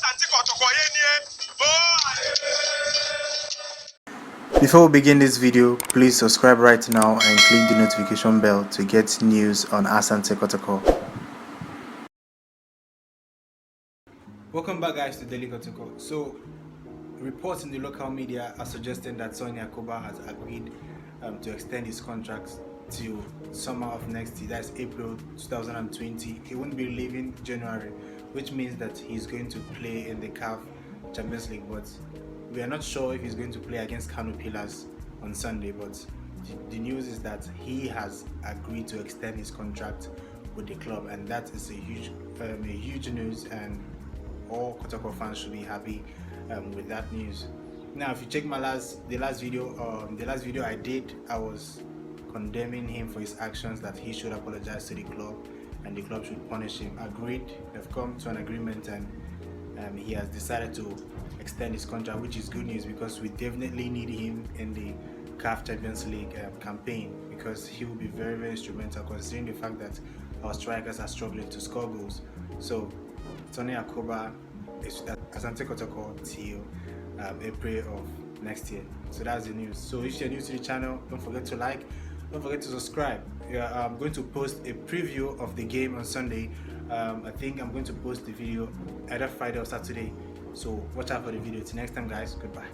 Asante Kotoko. Before we begin this video, please subscribe right now and click the notification bell to get news on Asante Kotoko. Welcome back, guys, to Daily Kotoko. So, reports in the local media are suggesting that Sogne Yacouba has agreed to extend his contract till summer of next year, that's April 2020. He won't be leaving January, which means that he's going to play in the CAF Champions League, but we are not sure if he's going to play against Kano Pillars on Sunday. But the news is that he has agreed to extend his contract with the club, and that is a huge news, and all Kotoko fans should be happy with that news. Now, if you check the last video I did, I was condemning him for his actions, that he should apologize to the club and the club should punish him. Agreed, they've come to an agreement, and he has decided to extend his contract, which is good news because we definitely need him in the CAF Champions League campaign, because he will be very, very instrumental, considering the fact that our strikers are struggling to score goals. So Sogne Yacouba is Asante Kotoko till April of next year. So that's the news. So if you're new to the channel, don't forget to like, don't forget to subscribe. I'm going to post a preview of the game on Sunday. I think I'm going to post the video either Friday or Saturday. So watch out for the video. Till next time, guys. Goodbye.